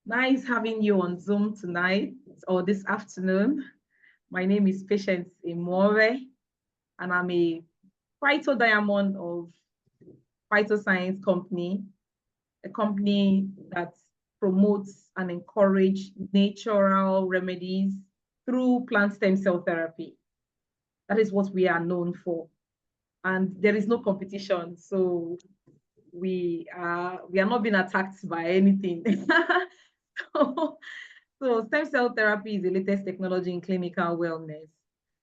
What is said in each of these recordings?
Nice having you on Zoom tonight or this afternoon. My name is Patience Imore, and I'm a Phyto Diamond of Phytoscience company, a company that promotes and encourages natural remedies through plant stem cell therapy. That is what we are known for. And there is no competition. So we are not being attacked by anything. So stem cell therapy is the latest technology in clinical wellness.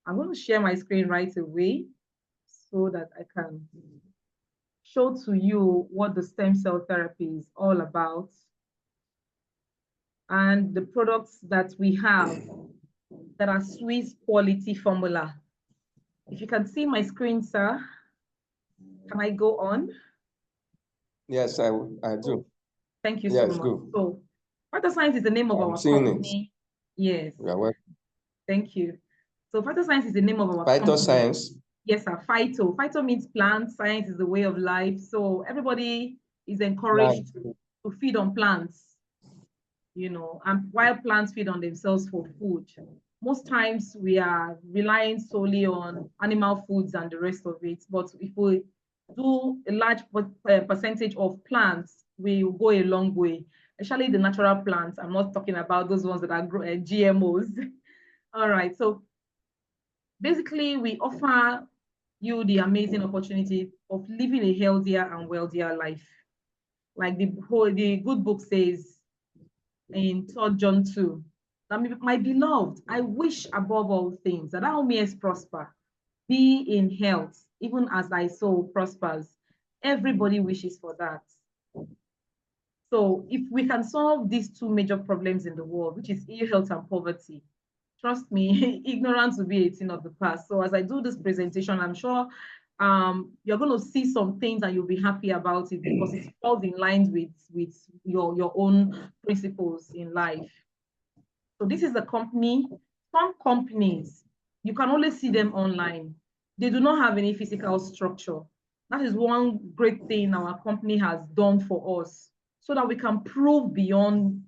I'm going to share my screen right away so that I can show to you what the stem cell therapy is all about and the products that we have that are Swiss quality formula. If you can see my screen, sir, can I go on? Yes, I do. Thank you so much. Good. So, Phytoscience is the name of our company. Yes. You are welcome. Thank you. So, Phytoscience is the name of our Phytoscience. company. Yes, sir. Phyto. Phyto means plant. Science is the way of life. So, everybody is encouraged to feed on plants, you know, and while plants feed on themselves for food. Most times we are relying solely on animal foods and the rest of it. But if we do a large percentage of plants, we will go a long way, especially the natural plants. I'm not talking about those ones that are GMOs. All right, so basically we offer you the amazing opportunity of living a healthier and wealthier life. Like the good book says in 3 John 2, that my beloved, I wish above all things that thou mayest prosper, be in health, even as thy soul prospers. Everybody wishes for that. So if we can solve these two major problems in the world, which is ill health and poverty, trust me, ignorance will be a thing of the past. So as I do this presentation, I'm sure you're going to see some things and you'll be happy about it because it falls in line with your own principles in life. So this is a company. Some companies, you can only see them online. They do not have any physical structure. That is one great thing our company has done for us so that we can prove beyond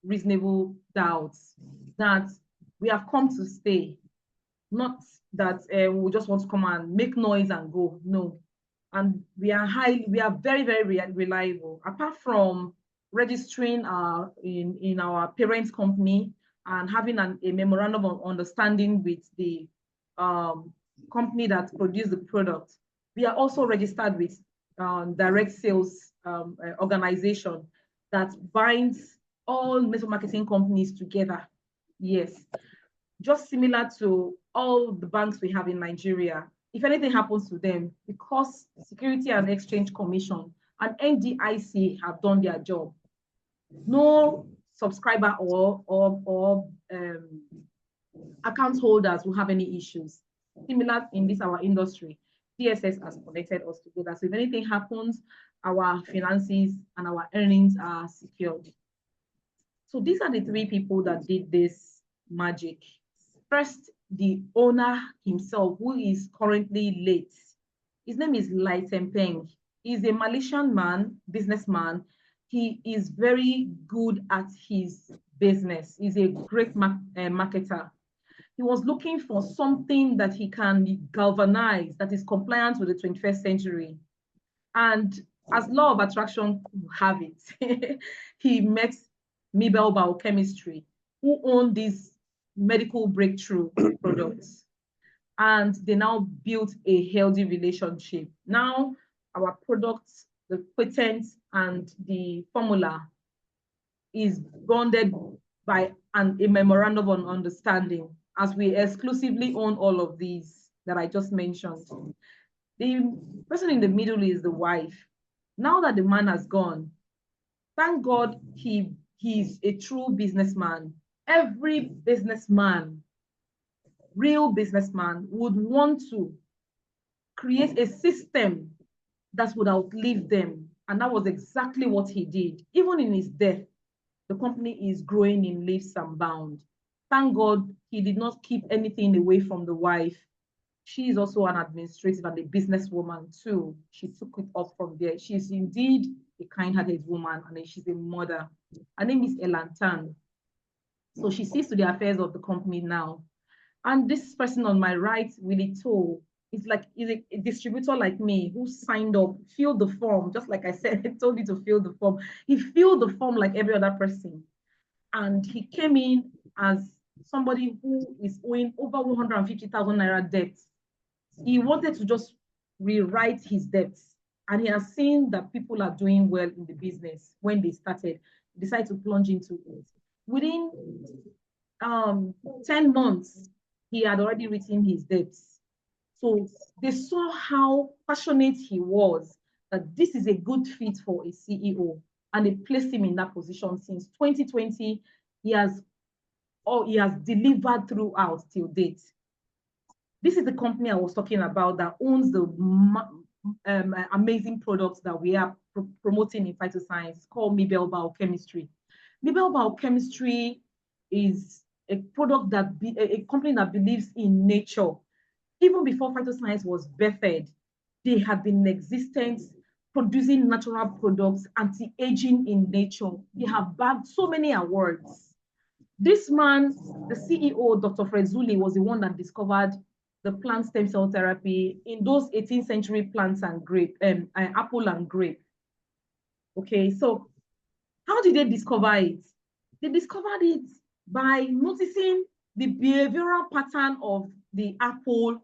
reasonable doubts that we have come to stay, not that we just want to come and make noise and go. No. And we are very, very reliable. Apart from registering in our parent company and having a memorandum of understanding with the company that produced the product, we are also registered with direct sales organization that binds all network marketing companies together. Yes, just similar to all the banks we have in Nigeria. If anything happens to them, because Security and Exchange Commission and NDIC have done their job, no subscriber or account holders will have any issues. Similar in this our industry, DSS has connected us together. So if anything happens, our finances and our earnings are secured. So these are the 3 people that did this magic. First, the owner himself, who is currently late. His name is Lai Tempeng. He's a Malaysian man, businessman. He is very good at his business. He's a great marketer. He was looking for something that he can galvanize, that is compliant with the 21st century. And as law of attraction have it, he met Mibel Biochemistry, who owned these medical breakthrough products. And they now built a healthy relationship. Now, our products, the patents and the formula is bonded by a memorandum of understanding, as we exclusively own all of these that I just mentioned. The person in the middle is the wife. Now that the man has gone, thank God he's a true businessman. Every businessman, real businessman, would want to create a system that would outlive them. And that was exactly what he did. Even in his death, the company is growing in leaps and bounds. Thank God he did not keep anything away from the wife. She is also an administrative and a businesswoman too. She took it up from there. She's indeed a kind-hearted woman, and then she's a mother. Her name is Elantan. So she sees to the affairs of the company now. And this person on my right, Willie Toe, is a distributor like me who signed up, filled the form, just like I said, I told you to fill the form. He filled the form like every other person. And he came in as somebody who is owing over 150,000 naira debt. He wanted to just rewrite his debts. And he has seen that people are doing well in the business when they started, decided to plunge into it. Within 10 months, he had already written his debts. So they saw how passionate he was, that this is a good fit for a CEO, and they placed him in that position since 2020. He has delivered throughout till date. This is the company I was talking about that owns the amazing products that we are promoting in Phytoscience. It's called Mibel Biochemistry. Mibel Biochemistry is a company that believes in nature. Even before Phytoscience was birthed, they had been in existence, producing natural products, anti-aging in nature. They have bagged so many awards. This man, the CEO, Dr. Fred Zuli, was the one that discovered the plant stem cell therapy in those 18th century plants and apple and grape. Okay, so how did they discover it? They discovered it by noticing the behavioral pattern of the apple,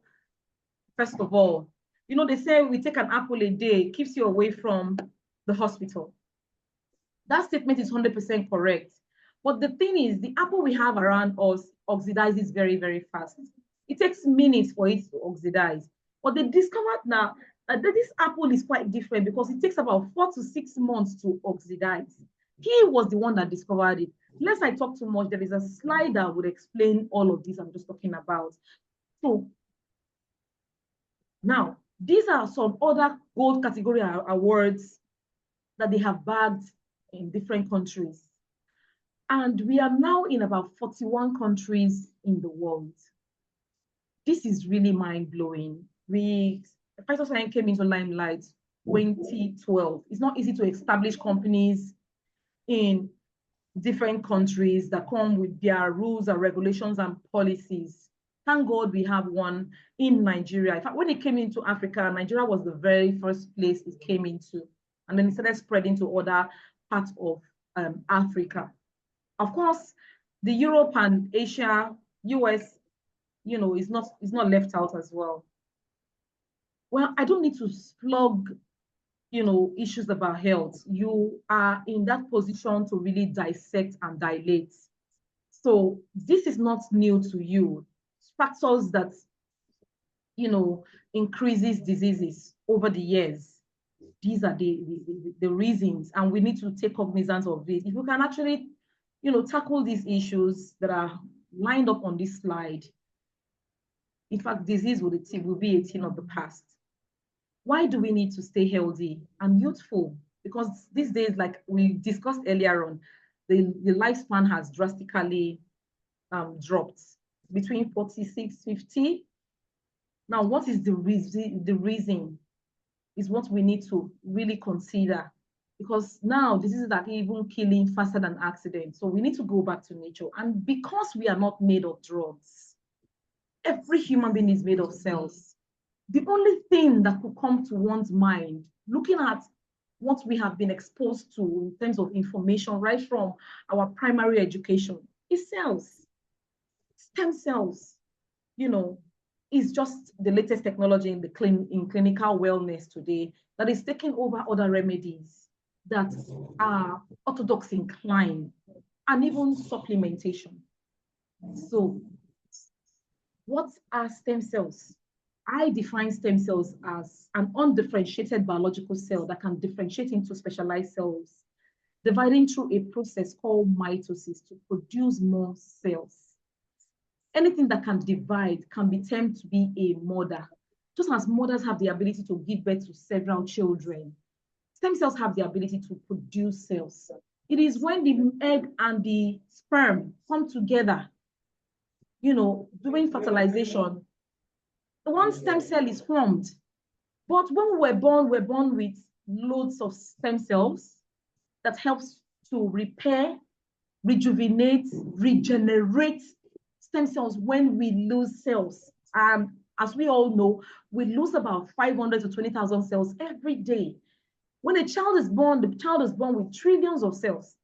first of all. You know, they say we take an apple a day, keeps you away from the hospital. That statement is 100% correct. But the thing is, the apple we have around us oxidizes very, very fast. It takes minutes for it to oxidize. But they discovered now that this apple is quite different because it takes about 4 to 6 months to oxidize. He was the one that discovered it. Lest I talk too much, there is a slide that would explain all of this I'm just talking about. So now, these are some other gold category awards that they have bagged in different countries. And we are now in about 41 countries in the world. This is really mind-blowing. Phytoscience came into limelight 2012. It's not easy to establish companies in different countries that come with their rules and regulations and policies. Thank God we have one in Nigeria. In fact, when it came into Africa, Nigeria was the very first place it came into. And then it started spreading to other parts of Africa. Of course, the Europe and Asia, US, you know, is not left out as well. Well, I don't need to slug, you know, issues about health. You are in that position to really dissect and dilate. So this is not new to you. Factors that, you know, increases diseases over the years. These are the reasons, and we need to take cognizance of this. If you can actually, you know, tackle these issues that are lined up on this slide, in fact, disease will be a thing of the past. Why do we need to stay healthy and youthful? Because these days, like we discussed earlier on, the lifespan has drastically dropped between 46, 50. Now, what is the reason? The reason is what we need to really consider, because now diseases are even killing faster than accidents. So we need to go back to nature. And because we are not made of drugs, every human being is made of cells. The only thing that could come to one's mind, looking at what we have been exposed to in terms of information right from our primary education, is cells. Stem cells, you know, is just the latest technology in clinical wellness today that is taking over other remedies that are orthodox inclined and even supplementation. So what are stem cells? I define stem cells as an undifferentiated biological cell that can differentiate into specialized cells, dividing through a process called mitosis to produce more cells. Anything that can divide can be termed to be a mother. Just as mothers have the ability to give birth to several children, stem cells have the ability to produce cells. It is when the egg and the sperm come together, you know, during fertilization, one stem cell is formed. But when we're born with loads of stem cells that helps to repair, rejuvenate, regenerate stem cells when we lose cells. As we all know, we lose about 500 to 20,000 cells every day. When a child is born, the child is born with trillions of cells.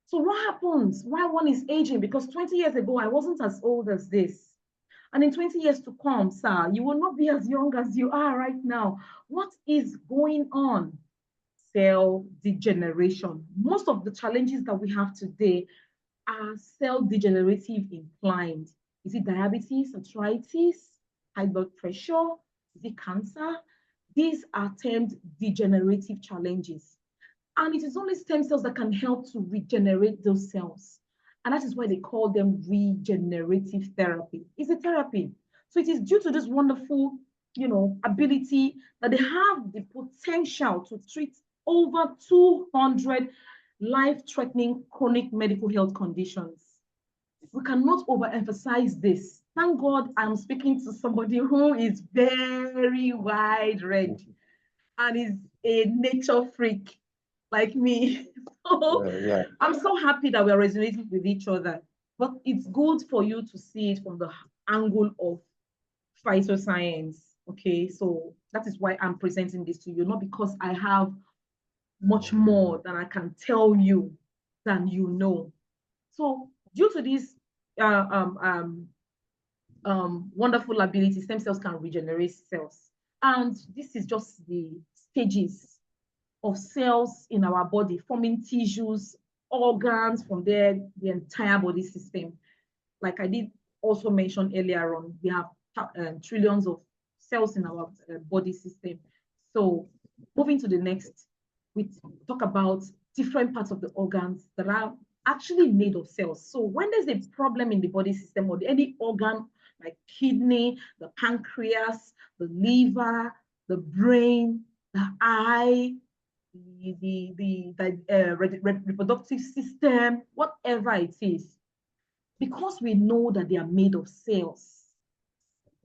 So what happens? Why one is aging? Because 20 years ago, I wasn't as old as this. And in 20 years to come, sir, you will not be as young as you are right now. What is going on? Cell degeneration. Most of the challenges that we have today are cell degenerative inclined. Is it diabetes, arthritis, high blood pressure? Is it cancer? These are termed degenerative challenges. And it is only stem cells that can help to regenerate those cells. And that is why they call them regenerative therapy. It's a therapy. So it is due to this wonderful, ability that they have the potential to treat over 200 life-threatening chronic medical health conditions. We cannot overemphasize this. Thank God I'm speaking to somebody who is very wide-read and is a nature freak like me. So Yeah. I'm so happy that we're resonating with each other. But it's good for you to see it from the angle of phytoscience. Okay, so that is why I'm presenting this to you, not because I have much more than I can tell you than you know. So due to this wonderful ability, stem cells can regenerate cells. And this is just the stages of cells in our body, forming tissues, organs, from there, the entire body system. Like I did also mention earlier on, we have trillions of cells in our body system. So moving to the next, we talk about different parts of the organs that are actually made of cells. So when there's a problem in the body system or any organ like kidney, the pancreas, the liver, the brain, the eye, the reproductive system, whatever it is, because we know that they are made of cells,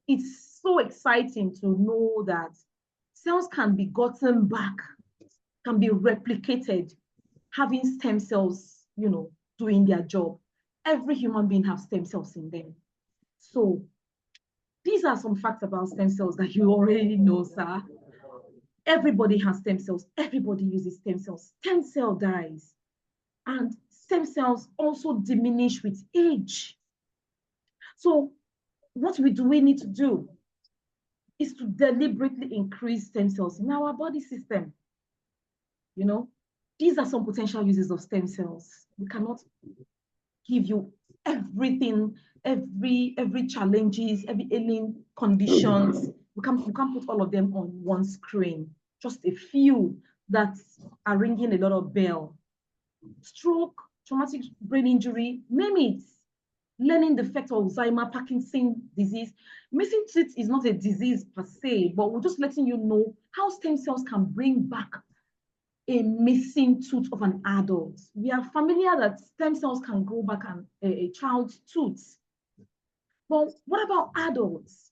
it's so exciting to know that cells can be gotten back, can be replicated, having stem cells, doing their job. Every human being has stem cells in them. So these are some facts about stem cells that you already know, sir. Everybody has stem cells. Everybody uses stem cells. Stem cell dies. And stem cells also diminish with age. So what do we need to do is to deliberately increase stem cells in our body system. These are some potential uses of stem cells. We cannot give you everything, every challenges, every ailing conditions. We can't put all of them on one screen. Just a few that are ringing a lot of bell. Stroke, traumatic brain injury, name it. Learning defect, Alzheimer, Parkinson's disease. Missing teeth is not a disease per se, but we're just letting you know how stem cells can bring back a missing tooth of an adult. We are familiar that stem cells can grow back a child's tooth. But what about adults?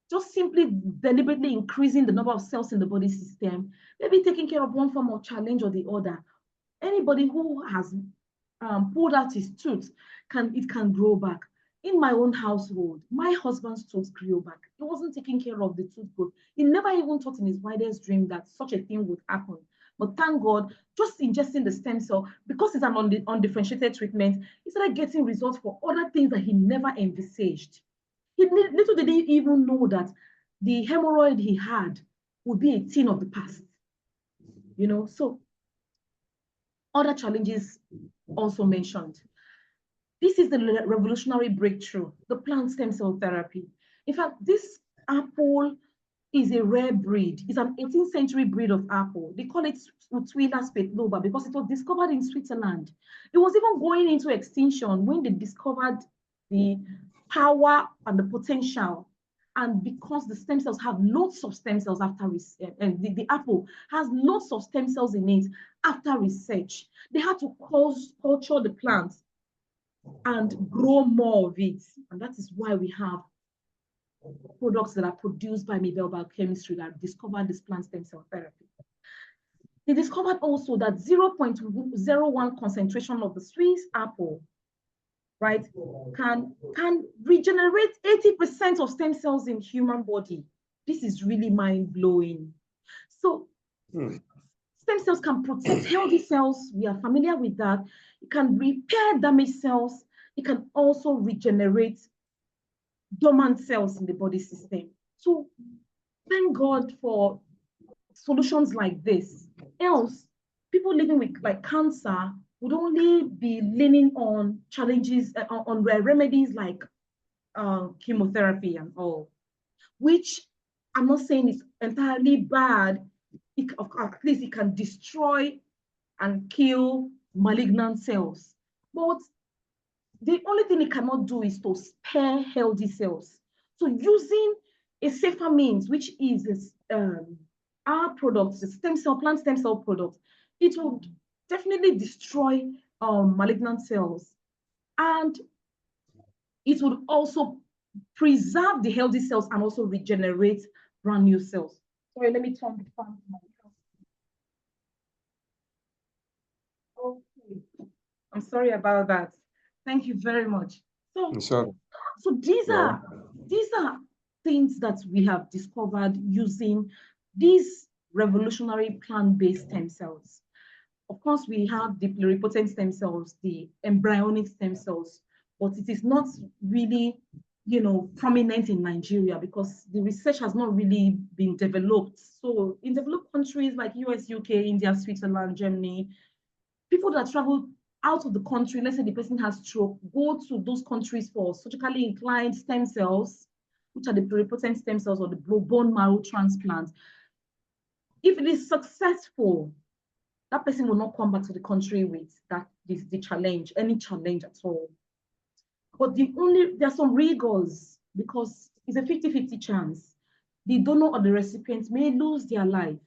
Just simply deliberately increasing the number of cells in the body system, maybe taking care of one form of challenge or the other. Anybody who has pulled out his tooth, it can grow back. In my own household, my husband's tooth grew back. He wasn't taking care of the tooth growth. He never even thought in his wildest dream that such a thing would happen. But thank God, just ingesting the stem cell, because it's an undifferentiated treatment, he started getting results for other things that he never envisaged. Little did he even know that the hemorrhoid he had would be a thing of the past. So other challenges also mentioned. This is the revolutionary breakthrough, the plant stem cell therapy. In fact, this apple is a rare breed. It's an 18th century breed of apple. They call it Utwila spetloba because it was discovered in Switzerland. It was even going into extinction when they discovered the power and the potential. And because the stem cells have lots of stem cells after and the apple has lots of stem cells in it after research, they had to culture the plant and grow more of it. And that is why we have products that are produced by Mabel Biochemistry that discovered this plant stem cell therapy. They discovered also that 0.01 concentration of the Swiss apple, right, can regenerate 80% of stem cells in human body. This is really mind-blowing. So stem cells can protect healthy cells. We are familiar with that. It can repair damaged cells. It can also regenerate dormant cells in the body system. So thank God for solutions like this. Else, people living with like cancer would only be leaning on challenges, on remedies like chemotherapy and all, which I'm not saying is entirely bad. At least it can destroy and kill malignant cells. But the only thing it cannot do is to spare healthy cells. So using a safer means, which is our products, the plant stem cell products, it would definitely destroy malignant cells. And it would also preserve the healthy cells and also regenerate brand new cells. Sorry, let me turn the fan to myself. Okay. I'm sorry about that. Thank you very much. So these are things that we have discovered using these revolutionary plant-based stem cells. Of course, we have the pluripotent stem cells, the embryonic stem cells, but it is not really, prominent in Nigeria because the research has not really been developed. So in developed countries like US, UK, India, Switzerland, Germany, people that travel out of the country, let's say the person has stroke, go to those countries for surgically inclined stem cells, which are the pluripotent stem cells or the bone marrow transplant. If it is successful, that person will not come back to the country with the challenge, any challenge at all. But there are some rigors because it's a 50-50 chance. The donor or the recipient may lose their life,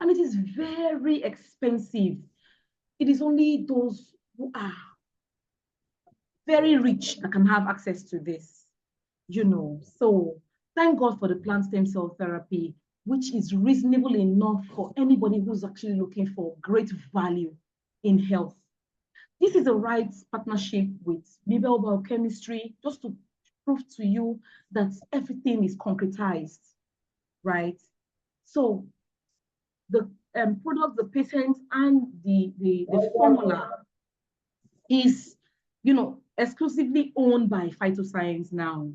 and it is very expensive. It is only those who are very rich that can have access to this, So thank God for the plant stem cell therapy, which is reasonable enough for anybody who's actually looking for great value in health. This is the right partnership with Mibel Biochemistry, just to prove to you that everything is concretized, right? So the product, the patent, and the formula is, exclusively owned by Phytoscience now.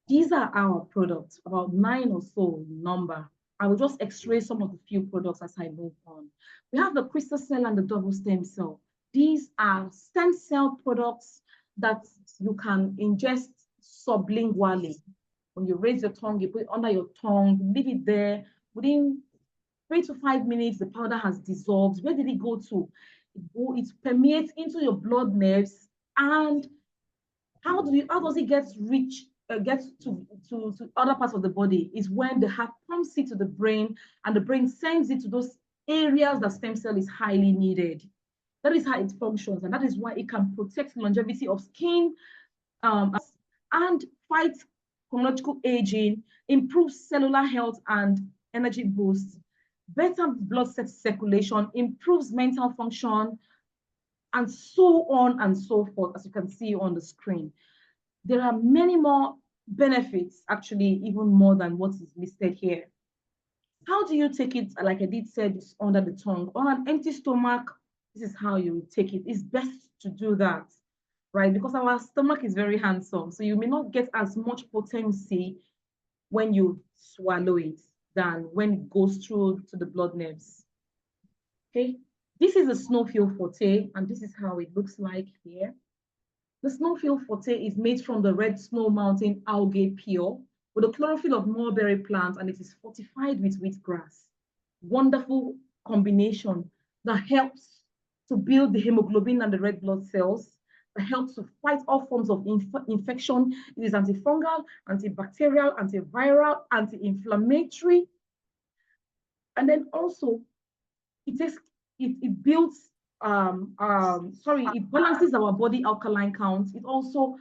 These are our products, about 9 or so in number. I will just x-ray some of the few products as I move on. We have the crystal cell and the double stem cell. These are stem cell products that you can ingest sublingually. When you raise your tongue, you put it under your tongue, leave it there. Within 3 to 5 minutes, the powder has dissolved. Where did it go to? It permeates into your blood nerves. And how does it get to other parts of the body? Is when the heart pumps it to the brain and the brain sends it to those areas that stem cell is highly needed. That is how it functions, and that is why it can protect longevity of skin and fight chronological aging, improve cellular health and energy boost, better blood circulation, improves mental function, and so on and so forth, as you can see on the screen. There are many more benefits, actually, even more than what is listed here. How do you take it? Like I did say, it's under the tongue. On an empty stomach, this is how you take it. It's best to do that, right? Because our stomach is very handsome. So you may not get as much potency when you swallow it than when it goes through to the blood nerves. Okay, this is a snowfield forte, and this is how it looks like here. The snowfield forte is made from the red snow mountain algae peel with the chlorophyll of mulberry plants, and it is fortified with wheatgrass. Wonderful combination that helps to build the hemoglobin and the red blood cells, that helps to fight all forms of infection. It is antifungal, antibacterial, antiviral, anti-inflammatory. And then also, it builds, it balances our body alkaline count. It also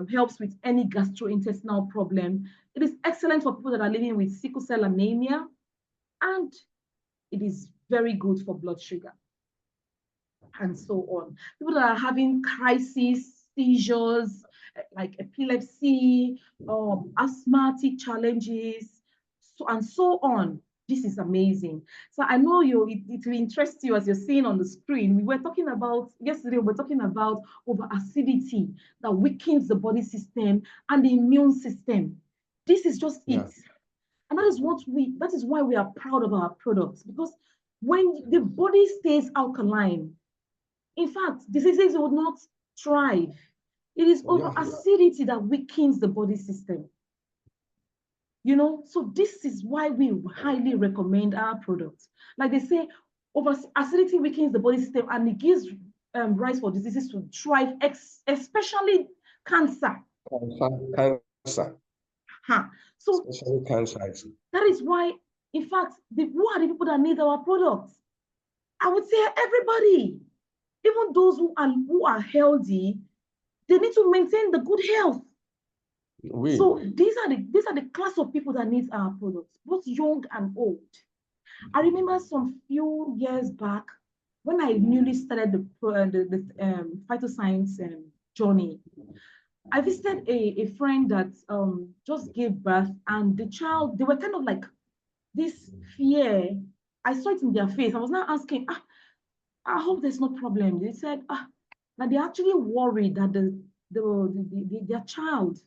helps with any gastrointestinal problem. It is excellent for people that are living with sickle cell anemia, and it is very good for blood sugar, and so on. People that are having crises, seizures, like epilepsy, asthmatic challenges, and so on. This is amazing. So I know it will interest you as you're seeing on the screen. We were talking about, yesterday, we were talking about over acidity that weakens the body system and the immune system. This is just it. And that is why we are proud of our products, because when the body stays alkaline, in fact, diseases would not thrive. It is over acidity that weakens the body system. You know, so this is why we highly recommend our products. Like they say, over acidity weakens the body system and it gives rise for diseases to thrive, especially cancer. Cancer. So especially cancer. That is why, in fact, who are the people that need our products? I would say everybody. Even those who are healthy, they need to maintain the good health. So these are the class of people that need our products, both young and old. I remember some few years back when I newly started the Phytoscience journey. I visited a friend that just gave birth, and the child, they were kind of like this fear. I saw it in their face. I was now asking, I hope there's no problem. They said, that they're actually worried that their child,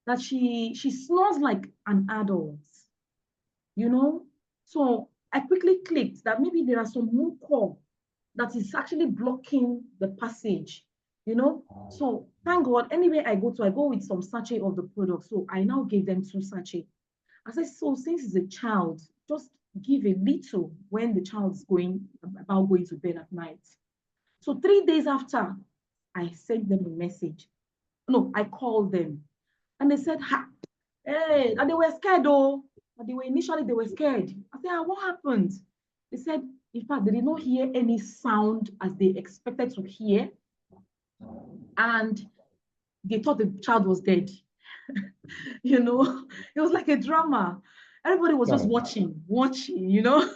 that she snores like an adult, you know? So I quickly clicked that maybe there are some mucus that is actually blocking the passage, you know? So thank God, anywhere I go with some sachet of the product. So I now gave them 2 sachets. I said, so since it's a child, just give a little when the child's about going to bed at night. So 3 days after, I sent them a message. No, I called them. And they said, hey, and they were scared though. But initially they were scared. I said, what happened? They said, in fact, they did not hear any sound as they expected to hear. And they thought the child was dead. You know, it was like a drama. Everybody was just watching, you know.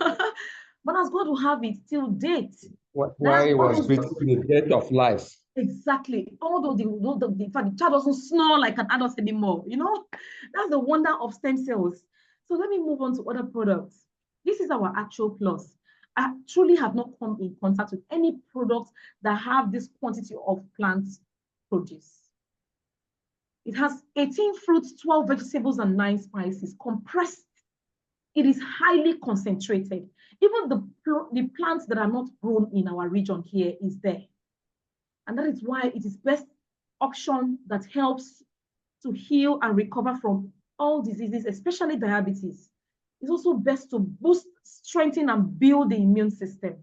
But as God will have it, till date. Why it was between the death of life. Exactly. Although in fact, the child doesn't snore like an adult anymore, you know. That's the wonder of stem cells. So let me move on to other products. This is our actual plus. I truly have not come in contact with any products that have this quantity of plant produce. It has 18 fruits, 12 vegetables, and 9 spices compressed. It is highly concentrated. Even the plants that are not grown in our region here is there. And that is why it is best option that helps to heal and recover from all diseases, especially diabetes. It's also best to boost, strengthen, and build the immune system.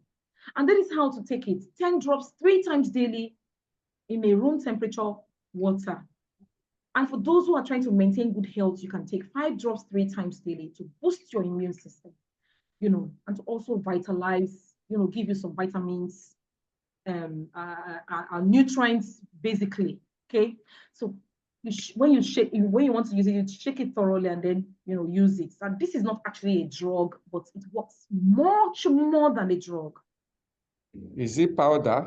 And that is how to take it. 10 drops 3 times daily in a room temperature water. And for those who are trying to maintain good health, you can take 5 drops 3 times daily to boost your immune system, you know, and to also vitalize, you know, give you some vitamins, nutrients, basically. Okay, so when you want to use it, you shake it thoroughly and then, you know, use it. And this is not actually a drug, but it works much more than a drug. Is it powder?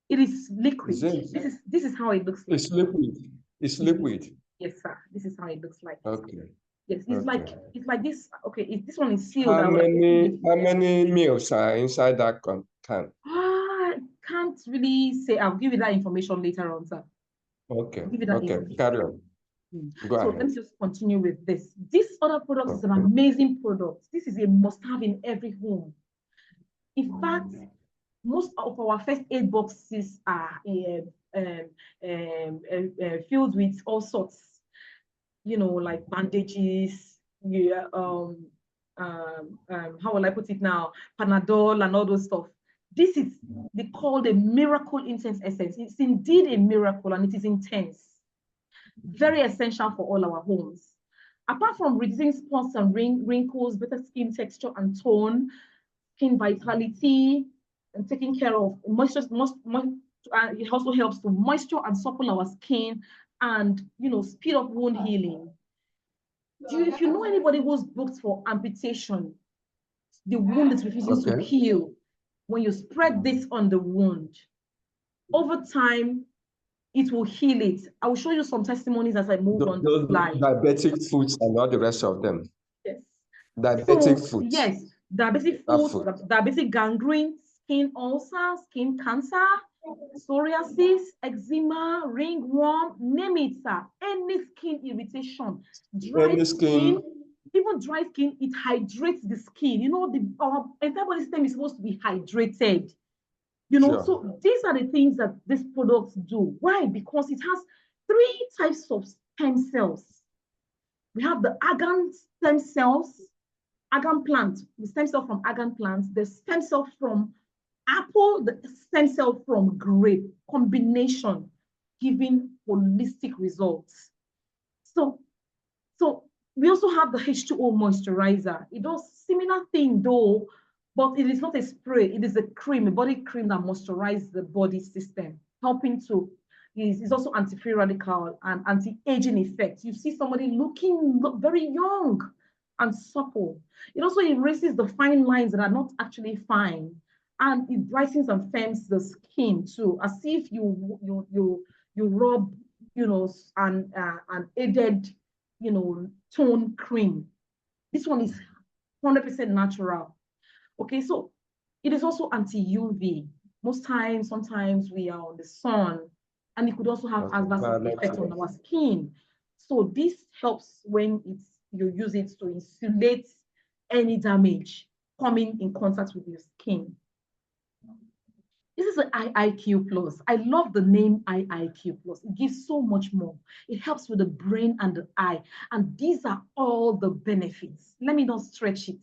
It is liquid. This is how it looks like. It's liquid. It's liquid. Yes, sir. This is how it looks like. Okay. Yes, it's like this. Okay, this one is sealed. How many meals are inside that can? I can't really say. I'll give you that information later on, sir. Okay. Okay. Carry on. Go ahead. Let me just continue with this. This other product is an amazing product. This is a must-have in every home. In fact, most of our first aid boxes are filled with all sorts, you know, like bandages, how will I put it now? Panadol and all those stuff. This is called a miracle intense essence. It's indeed a miracle and it is intense. Very essential for all our homes. Apart from reducing spots and wrinkles, better skin texture and tone, skin vitality, and taking care of moisture, it also helps to moisture and supple our skin and, you know, speed up wound healing. If you know anybody who's booked for amputation, the wound is refusing to heal. When you spread this on the wound, over time, it will heal it. I will show you some testimonies as I move on the slide. Diabetic foods and all the rest of them. Yes. Diabetic foods. Yes, diabetic foods, diabetic gangrene, skin ulcer, skin cancer, psoriasis, eczema, ringworm, name it, sir. Any skin irritation, dry skin, even dry skin, it hydrates the skin. You know, our entire body system is supposed to be hydrated. You know, so these are the things that these products do. Why? Because it has 3 types of stem cells. We have the argan stem cells, argan plant, the stem cell from argan plants, the stem cell from apple, the stem cell from grape, combination, giving holistic results. So we also have the H2O moisturizer. It does similar thing though, but it is not a spray, it is a cream, a body cream that moisturizes the body system, helping to, is also anti-free radical and anti-aging effect. You see somebody looking very young and supple. It also erases the fine lines that are not actually fine, and it brightens and firms the skin too, as if you rub, you know, an aided, you know, tone cream. This one is 100% natural. Okay, so it is also anti-UV. Sometimes we are on the sun, and it could also have adverse effect on our skin. So this helps when you use it to insulate any damage coming in contact with your skin. This is an IIQ Plus. I love the name IIQ Plus. It gives so much more. It helps with the brain and the eye. And these are all the benefits. Let me not stretch it.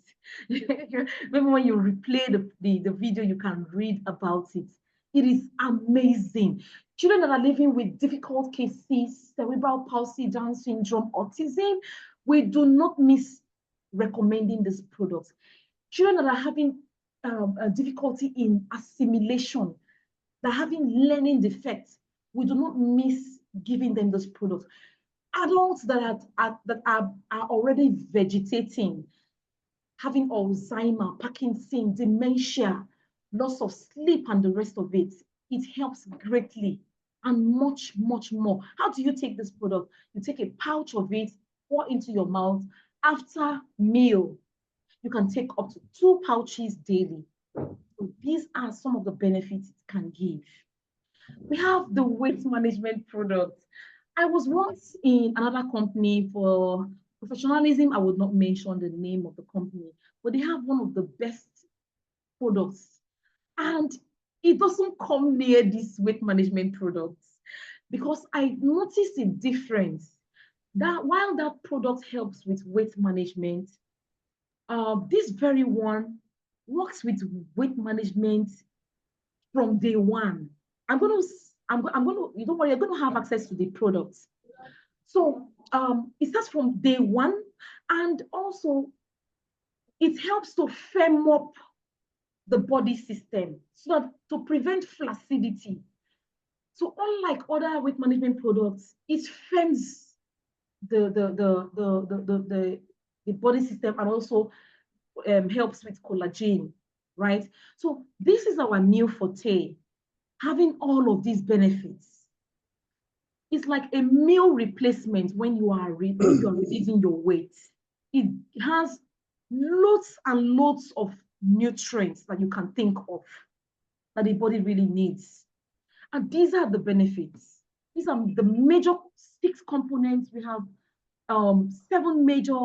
Maybe when you replay the video, you can read about it. It is amazing. Children that are living with difficult cases, cerebral palsy, Down syndrome, autism, we do not miss recommending this product. Children that are having a difficulty in assimilation, they're having learning defects, we do not miss giving them this product. Adults that are already vegetating, having Alzheimer, Parkinson, dementia, loss of sleep, and the rest of it, it helps greatly and much, much more. How do you take this product? You take a pouch of it, pour into your mouth. After meal, you can take up to 2 pouches daily. So these are some of the benefits it can give. We have the weight management product. I was once in another company for professionalism. I would not mention the name of the company, but they have one of the best products. And it doesn't come near these weight management products, because I noticed a difference that while that product helps with weight management, this very one works with weight management from day one. You don't worry, you're going to have access to the products. So it starts from day one, and also it helps to firm up the body system so that to prevent flaccidity. So unlike other weight management products, it firms the body system, and also helps with collagen, right? So this is our new forte, having all of these benefits. It's like a meal replacement when you are reducing your weight. It has loads and loads of nutrients that you can think of that the body really needs. And these are the benefits. These are the major 6 components. We have 7 major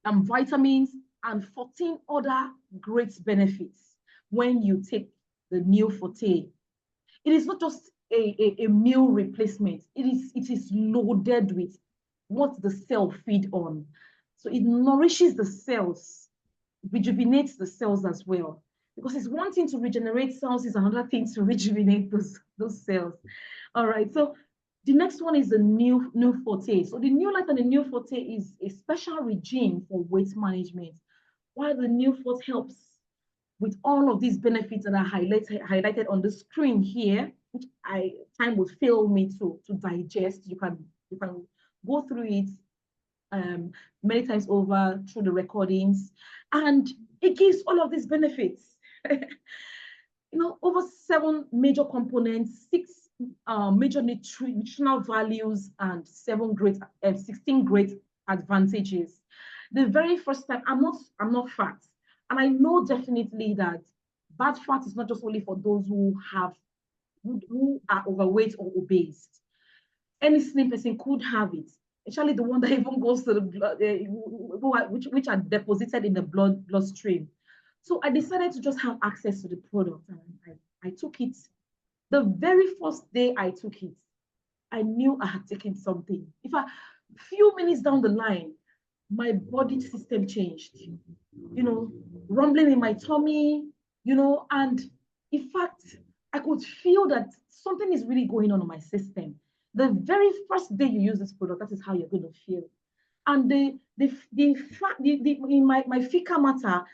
vitamins and 14 other great benefits when you take the Neo Forte. It is not just a meal replacement. It is loaded with what the cell feed on. So it nourishes the cells, rejuvenates the cells as well. Because it's one thing to regenerate cells, is another thing to rejuvenate those cells. All right, so the next one is the New Forte. So the New Light and the New Forte is a special regime for weight management, while the New Forte helps with all of these benefits that are highlighted on the screen here, which time would fail me to digest. You can go through it many times over through the recordings, and it gives all of these benefits. Over 7 major components, 6 major nutritional values, and 16 great advantages. The very first time, I'm not fat, and I know definitely that bad fat is not just only for those who are overweight or obese. Any slim person could have it, especially the one that even goes to the blood, which are deposited in the bloodstream. So I decided to just have access to the product, and I took it. The very first day I took it, I knew I had taken something. A few minutes down the line, my body system changed, rumbling in my tummy, and in fact, I could feel that something is really going on in my system. The very first day you use this product, that is how you're going to feel. And in my fecal matter,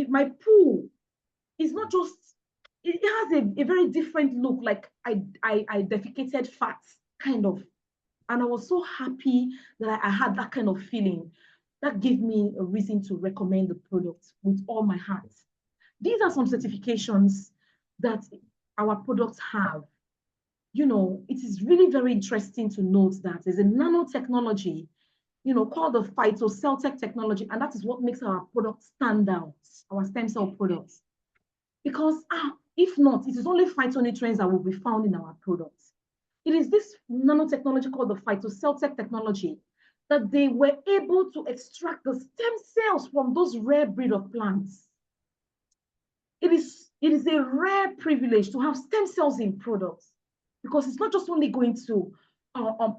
my poo is not just, it has a very different look, like I defecated fat, kind of. And I was so happy that I had that kind of feeling. That gave me a reason to recommend the product with all my heart. These are some certifications that our products have. It is really very interesting to note that there's a nanotechnology, called the Phytoscience technology, and that is what makes our products stand out, our stem cell products. Because if not, it is only phytonutrients that will be found in our products. It is this nanotechnology called the Phytoscience technology that they were able to extract the stem cells from those rare breed of plants. It is a rare privilege to have stem cells in products, because it's not just only going to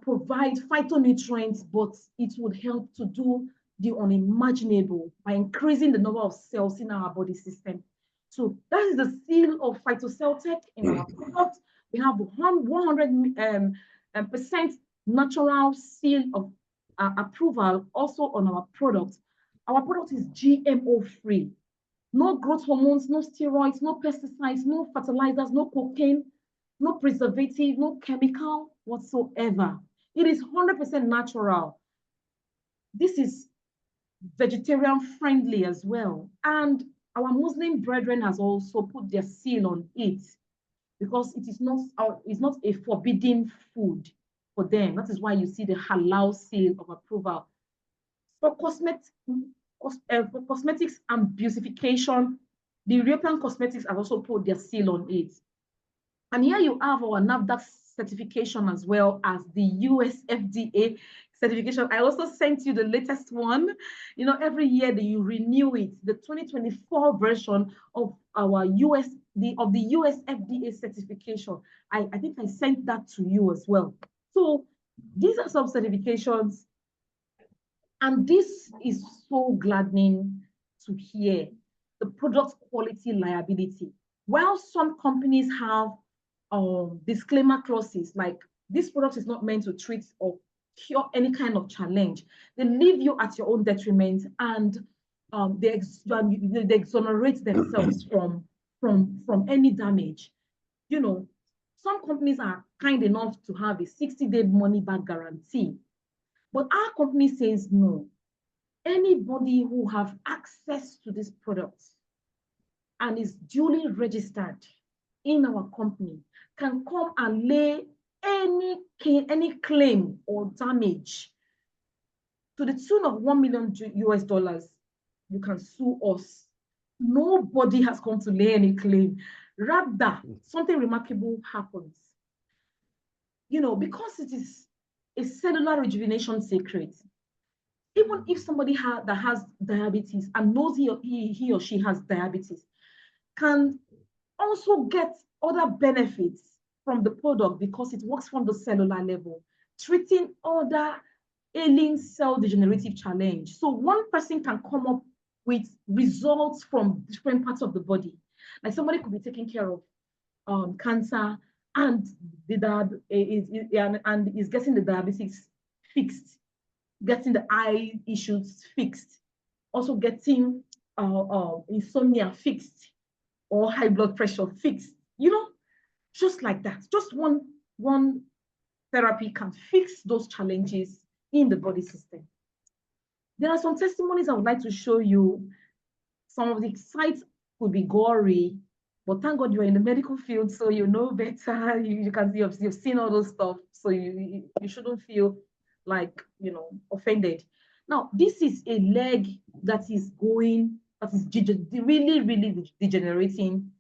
provide phytonutrients, but it would help to do the unimaginable by increasing the number of cells in our body system. So that is the seal of Phytoscience in our product. We have 100% natural seal of approval also on our product. Our product is GMO-free. No growth hormones, no steroids, no pesticides, no fertilizers, no cocaine, no preservative, no chemical whatsoever. It is 100% natural. This is vegetarian friendly as well. And our Muslim brethren has also put their seal on it, because it is not a forbidden food for them. That is why you see the halal seal of approval. For cosmetics and beautification, the European Cosmetics have also put their seal on it. And here you have our NAFDAC certification as well as the US FDA certification. I also sent you the latest one. Every year that you renew it, the 2024 version of our the US FDA certification. I think I sent that to you as well. So these are some certifications, and this is so gladdening to hear. The product quality liability. While some companies have disclaimer clauses, like this product is not meant to treat or cure any kind of challenge, they leave you at your own detriment, and they exonerate themselves from any damage. Some companies are kind enough to have a 60-day money back guarantee, but our company says no. Anybody who have access to this product and is duly registered in our company can come and lay any claim or damage to the tune of $1 million US. You can sue us. Nobody has come to lay any claim. Rather, something remarkable happens. Because it is a cellular rejuvenation secret, even if somebody that has diabetes and knows he or she has diabetes, can also get other benefits from the product, because it works from the cellular level, treating other ailing cell degenerative challenge. So one person can come up with results from different parts of the body. Like somebody could be taking care of cancer and is getting the diabetes fixed, getting the eye issues fixed, also getting insomnia fixed, or high blood pressure fixed. Just like that. Just one therapy can fix those challenges in the body system. There are some testimonies I would like to show you. Some of the sites could be gory, but thank God you're in the medical field, so you know better. You can see, you've seen all those stuff, so you shouldn't feel like, offended. Now, this is a leg that is really, really degenerating.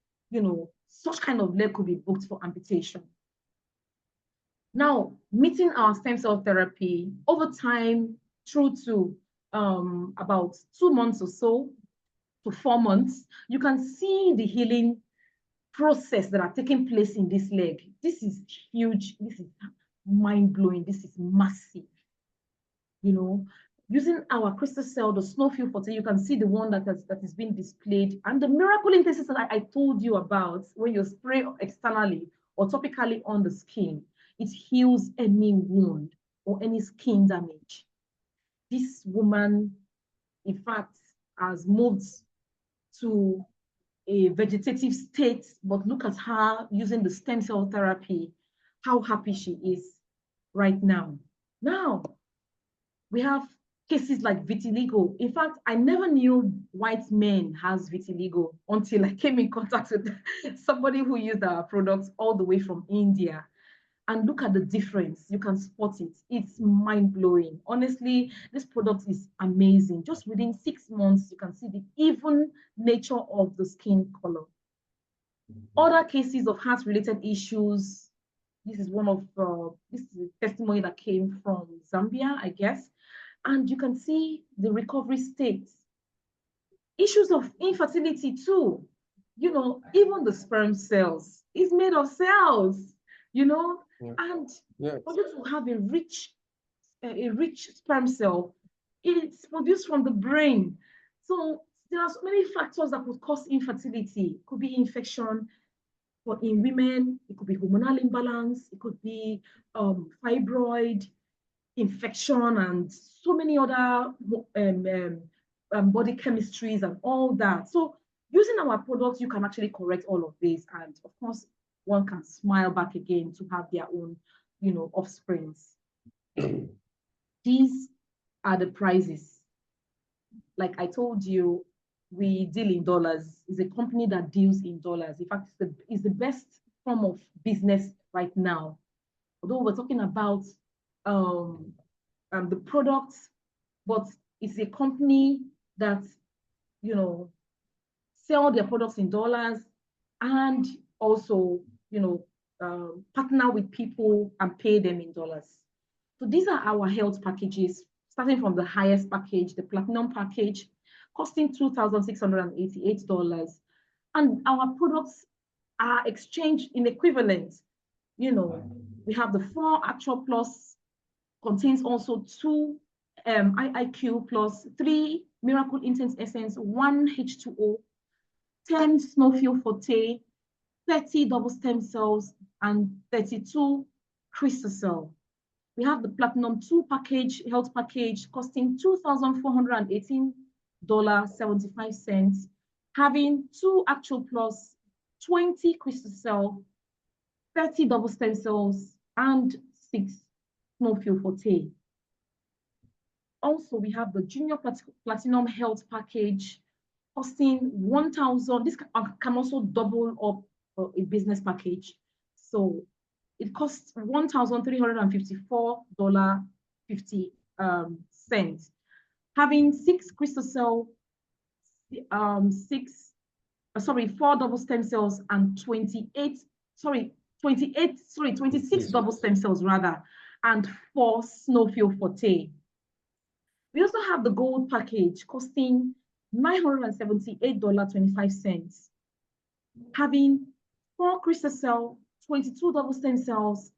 Such kind of leg could be booked for amputation. Now, meeting our stem cell therapy over time, through to about 2 months or so to 4 months, you can see the healing process that are taking place in this leg. This is huge. This is mind-blowing. This is massive. Using our crystal cell, the snowfield 40, you can see the one that is being displayed, and the miracle intensity that I told you about, when you spray externally or topically on the skin, it heals any wound or any skin damage. This woman, in fact, has moved to a vegetative state, but look at her using the stem cell therapy, how happy she is right now. Now, we have cases like vitiligo. In fact, I never knew white men has vitiligo until I came in contact with somebody who used our products all the way from India. And look at the difference. You can spot it. It's mind-blowing. Honestly, this product is amazing. Just within 6 months, you can see the even nature of the skin color. Other cases of heart-related issues. This is this is a testimony that came from Zambia, I guess. And you can see the recovery state. Issues of infertility too. Even the sperm cells is made of cells, and Yes. for you to have a rich sperm cell, it's produced from the brain. So there are so many factors that could cause infertility. It could be infection, but in women, it could be hormonal imbalance, it could be fibroid, infection, and so many other body chemistries and all that. So using our products, you can actually correct all of this. And of course, one can smile back again to have their own, offsprings. These are the prices. Like I told you, we deal in dollars. It's a company that deals in dollars. In fact, it's the best form of business right now. Although we're talking about the products, but it's a company that, sell their products in dollars and also, partner with people and pay them in dollars. So these are our health packages, starting from the highest package, the platinum package, costing $2,688. And our products are exchanged in equivalent. We have the 4 Actual Plus, contains also 2 IIQ plus 3 Miracle Intense Essence, 1 H2O, 10 Snowfield Forte, 30 double stem cells, and 32 crystal cell. We have the Platinum 2 package, health package, costing $2,418.75, having 2 Actual Plus, 20 crystal cell, 30 double stem cells, and 6 Snowfield Forte. Also, we have the Junior Platinum Health Package, costing $1,000. This can also double up a business package. So it costs $1,354.50, having 6 crystal cell, 4 double stem cells, and 26 double stem cells rather, and 4 Snowfield Forte. We also have the gold package costing $978.25, having 4 crystal cell, 22 double stem cells,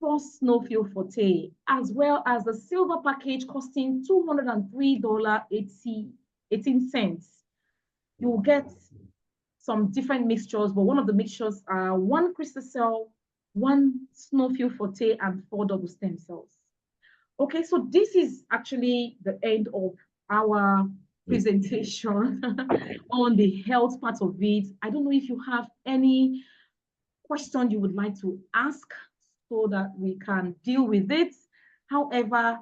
4 Snowfield Forte, as well as the silver package costing $203.18. You will get some different mixtures, but one of the mixtures are 1 crystal cell, 1 Snowfield Forte, and 4 double stem cells. Okay, so this is actually the end of our presentation on the health part of it. I don't know if you have any question you would like to ask so that we can deal with it. However,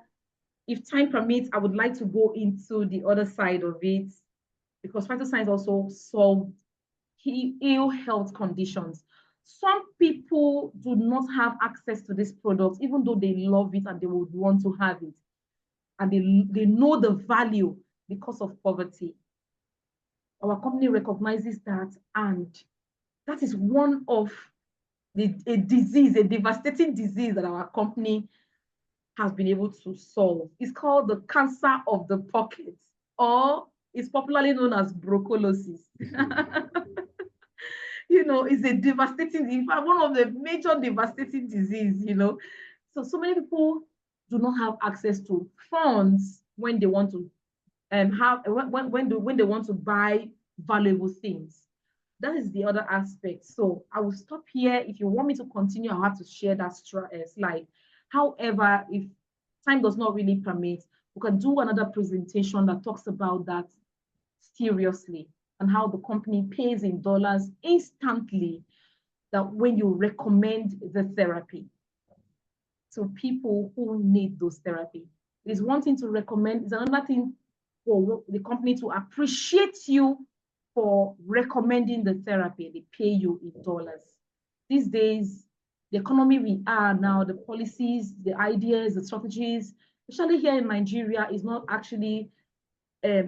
if time permits, I would like to go into the other side of it, because phytoscience also solved ill health conditions. Some people do not have access to this product, even though they love it and they would want to have it. And they know the value because of poverty. Our company recognizes that, and that is one of a disease, a devastating disease that our company has been able to solve. It's called the cancer of the pocket, or it's popularly known as brucellosis. It's a devastating, in fact, one of the major devastating disease, So many people do not have access to funds when they want to when they want to buy valuable things. That is the other aspect. So I will stop here. If you want me to continue, I'll have to share that slide. However, if time does not really permit, we can do another presentation that talks about that seriously, and how the company pays in dollars instantly that when you recommend the therapy to people who need those therapy. It is one thing to recommend, it's another thing for the company to appreciate you for recommending the therapy. They pay you in dollars. These days, the economy we are now, the policies, the ideas, the strategies, especially here in Nigeria, is not actually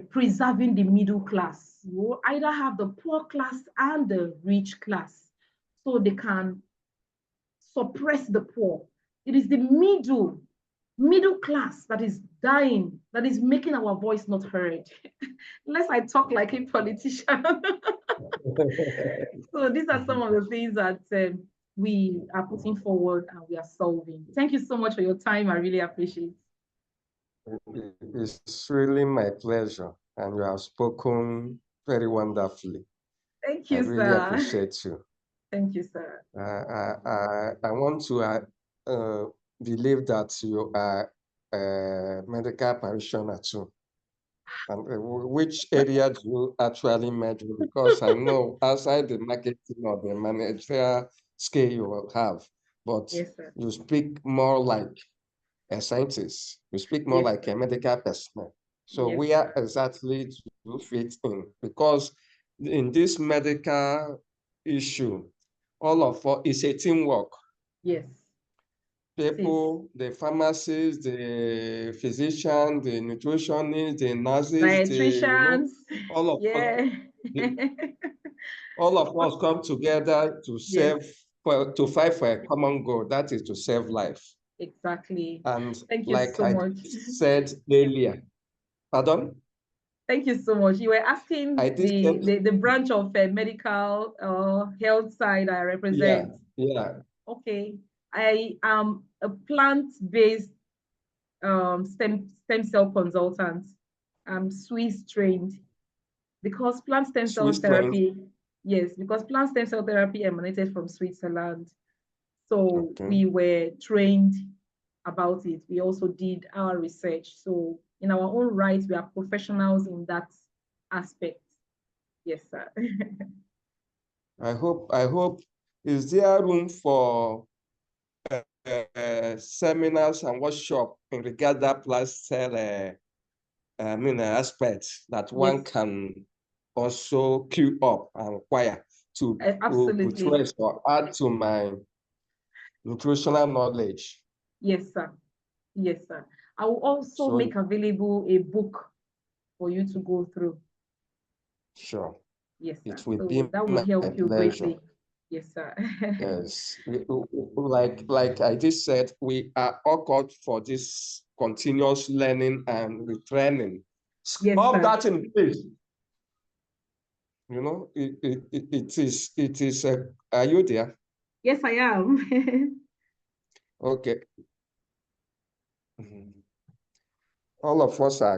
preserving the middle class. You either have the poor class and the rich class, so they can suppress the poor. It is the middle class that is dying, that is making our voice not heard. Unless I talk like a politician. So these are some of the things that we are putting forward and we are solving. Thank you so much for your time. I really appreciate it. It's really my pleasure, and you have spoken very wonderfully. Thank you, I really sir. appreciate you. Thank you, sir. I want to believe that you are a medical practitioner too. And which area do you actually major? Because I know outside the marketing or the managerial scale you will have, but yes, sir. You speak more like a scientist. You speak more yes, like sir. a medical person. So yes, where exactly do you fit in? Because in this medical issue, all of us, it's a teamwork. Yes. People, the pharmacists, the physician, the nutritionist, the nurses, Dietitians. all of us, all of us come together to yes. to fight for a common goal. That is to save life. Exactly. And Thank you like so I much. said earlier, pardon? Thank you so much. You were asking the branch of medical health side I represent. Yeah. Okay. I am a plant-based stem cell consultant. I'm Swiss trained because plant stem cell therapy. Yes, because plant stem cell therapy emanated from Switzerland. So we were trained about it. We also did our research. So in our own right, we are professionals in that aspect. Yes, sir. I hope, is there room for seminars and workshops in regard that plant cell aspects that one can also queue up and acquire to absolutely or add to my nutritional knowledge? Yes, sir. Yes, sir. I will also make available a book for you to go through. Sure. Yes, sir. It will be that will help you greatly. Yes, sir. Yes. Like I just said, we are all called for this continuous learning and retraining. Yes, all sir. That in place. It is, are you there? Yes, I am. Okay. All of us are